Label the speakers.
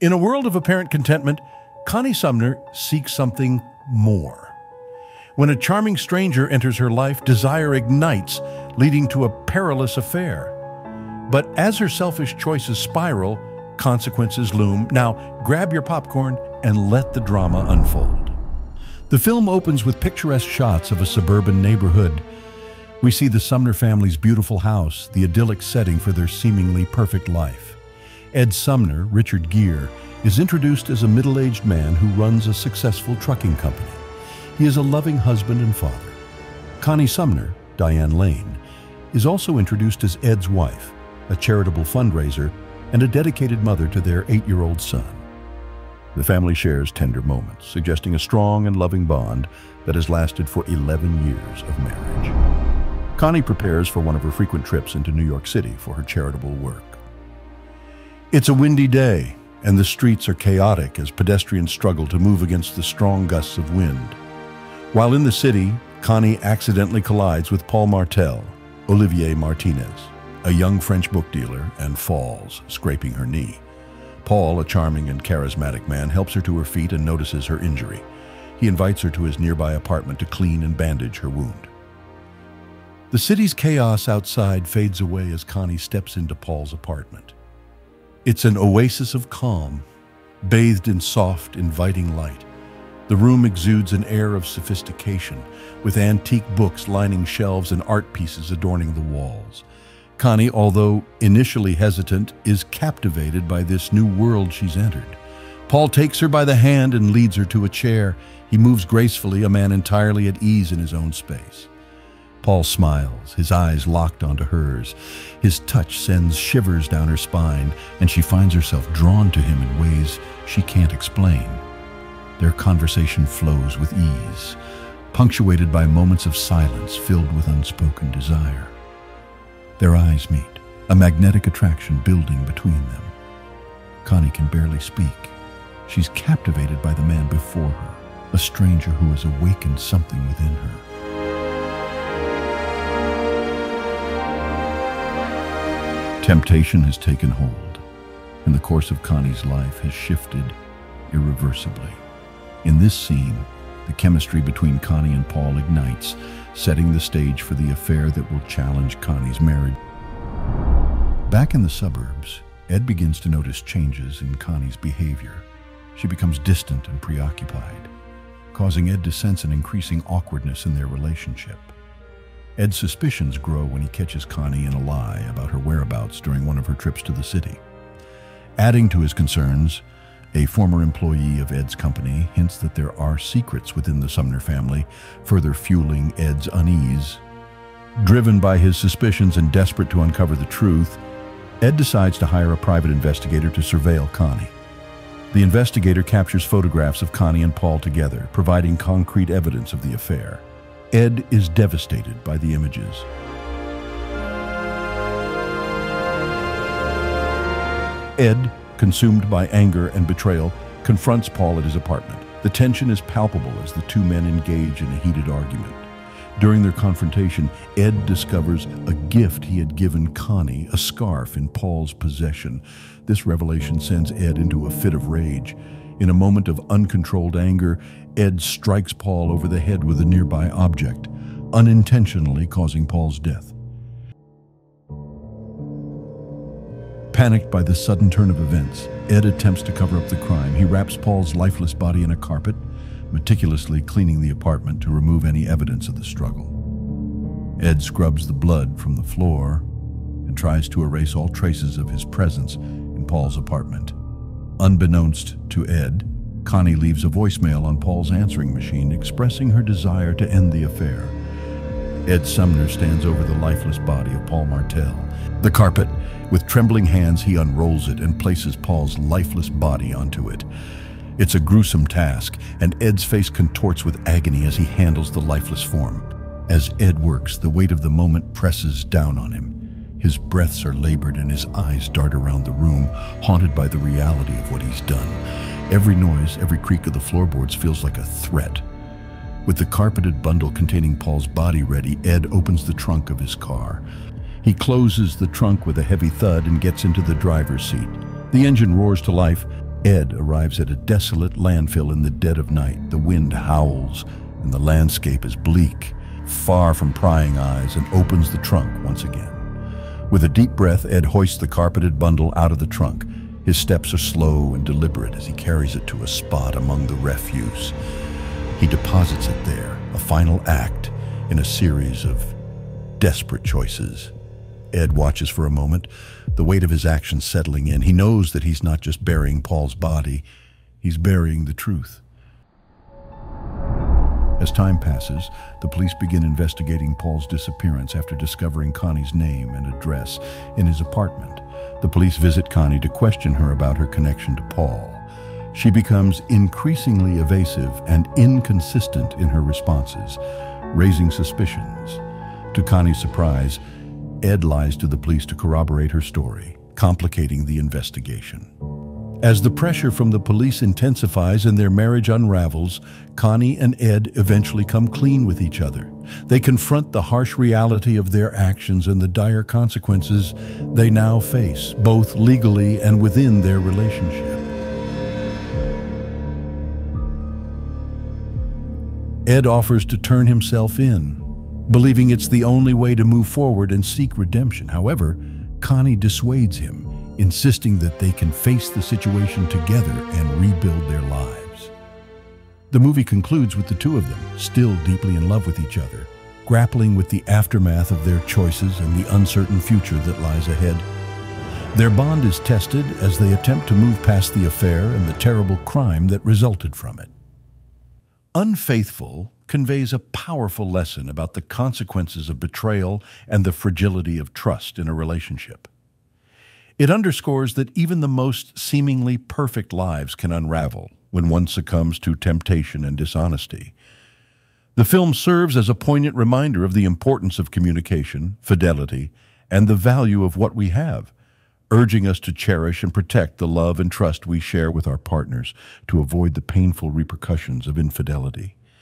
Speaker 1: In a world of apparent contentment, Connie Sumner seeks something more. When a charming stranger enters her life, desire ignites, leading to a perilous affair. But as her selfish choices spiral, consequences loom. Now, grab your popcorn and let the drama unfold. The film opens with picturesque shots of a suburban neighborhood. We see the Sumner family's beautiful house, the idyllic setting for their seemingly perfect life. Ed Sumner, Richard Gere, is introduced as a middle-aged man who runs a successful trucking company. He is a loving husband and father. Connie Sumner, Diane Lane, is also introduced as Ed's wife, a charitable fundraiser, and a dedicated mother to their 8-year-old son. The family shares tender moments, suggesting a strong and loving bond that has lasted for 11 years of marriage. Connie prepares for one of her frequent trips into New York City for her charitable work. It's a windy day, and the streets are chaotic as pedestrians struggle to move against the strong gusts of wind. While in the city, Connie accidentally collides with Paul Martel, Olivier Martinez, a young French book dealer, and falls, scraping her knee. Paul, a charming and charismatic man, helps her to her feet and notices her injury. He invites her to his nearby apartment to clean and bandage her wound. The city's chaos outside fades away as Connie steps into Paul's apartment. It's an oasis of calm, bathed in soft, inviting light. The room exudes an air of sophistication, with antique books lining shelves and art pieces adorning the walls. Connie, although initially hesitant, is captivated by this new world she's entered. Paul takes her by the hand and leads her to a chair. He moves gracefully, a man entirely at ease in his own space. Paul smiles, his eyes locked onto hers. His touch sends shivers down her spine, and she finds herself drawn to him in ways she can't explain. Their conversation flows with ease, punctuated by moments of silence filled with unspoken desire. Their eyes meet, a magnetic attraction building between them. Connie can barely speak. She's captivated by the man before her, a stranger who has awakened something within her. Temptation has taken hold, and the course of Connie's life has shifted irreversibly. In this scene, the chemistry between Connie and Paul ignites, setting the stage for the affair that will challenge Connie's marriage. Back in the suburbs, Ed begins to notice changes in Connie's behavior. She becomes distant and preoccupied, causing Ed to sense an increasing awkwardness in their relationship. Ed's suspicions grow when he catches Connie in a lie about her whereabouts during one of her trips to the city. Adding to his concerns, a former employee of Ed's company hints that there are secrets within the Sumner family, further fueling Ed's unease. Driven by his suspicions and desperate to uncover the truth, Ed decides to hire a private investigator to surveil Connie. The investigator captures photographs of Connie and Paul together, providing concrete evidence of the affair. Ed is devastated by the images. Ed, consumed by anger and betrayal, confronts Paul at his apartment. The tension is palpable as the two men engage in a heated argument. During their confrontation, Ed discovers a gift he had given Connie, a scarf in Paul's possession. This revelation sends Ed into a fit of rage. In a moment of uncontrolled anger, Ed strikes Paul over the head with a nearby object, unintentionally causing Paul's death. Panicked by the sudden turn of events, Ed attempts to cover up the crime. He wraps Paul's lifeless body in a carpet, meticulously cleaning the apartment to remove any evidence of the struggle. Ed scrubs the blood from the floor and tries to erase all traces of his presence in Paul's apartment. Unbeknownst to Ed, Connie leaves a voicemail on Paul's answering machine expressing her desire to end the affair. Ed Sumner stands over the lifeless body of Paul Martel. The carpet, with trembling hands, he unrolls it and places Paul's lifeless body onto it. It's a gruesome task, and Ed's face contorts with agony as he handles the lifeless form. As Ed works, the weight of the moment presses down on him. His breaths are labored and his eyes dart around the room, haunted by the reality of what he's done. Every noise, every creak of the floorboards feels like a threat. With the carpeted bundle containing Paul's body ready, Ed opens the trunk of his car. He closes the trunk with a heavy thud and gets into the driver's seat. The engine roars to life, Ed arrives at a desolate landfill in the dead of night. The wind howls, and the landscape is bleak, far from prying eyes, and opens the trunk once again. With a deep breath, Ed hoists the carpeted bundle out of the trunk. His steps are slow and deliberate as he carries it to a spot among the refuse. He deposits it there, a final act in a series of desperate choices. Ed watches for a moment, the weight of his actions settling in. He knows that he's not just burying Paul's body, he's burying the truth. As time passes, the police begin investigating Paul's disappearance after discovering Connie's name and address in his apartment. The police visit Connie to question her about her connection to Paul. She becomes increasingly evasive and inconsistent in her responses, raising suspicions. To Connie's surprise, Ed lies to the police to corroborate her story, complicating the investigation. As the pressure from the police intensifies and their marriage unravels, Connie and Ed eventually come clean with each other. They confront the harsh reality of their actions and the dire consequences they now face, both legally and within their relationship. Ed offers to turn himself in, believing it's the only way to move forward and seek redemption. However, Connie dissuades him, insisting that they can face the situation together and rebuild their lives. The movie concludes with the two of them, still deeply in love with each other, grappling with the aftermath of their choices and the uncertain future that lies ahead. Their bond is tested as they attempt to move past the affair and the terrible crime that resulted from it. Unfaithful conveys a powerful lesson about the consequences of betrayal and the fragility of trust in a relationship. It underscores that even the most seemingly perfect lives can unravel when one succumbs to temptation and dishonesty. The film serves as a poignant reminder of the importance of communication, fidelity, and the value of what we have, urging us to cherish and protect the love and trust we share with our partners to avoid the painful repercussions of infidelity.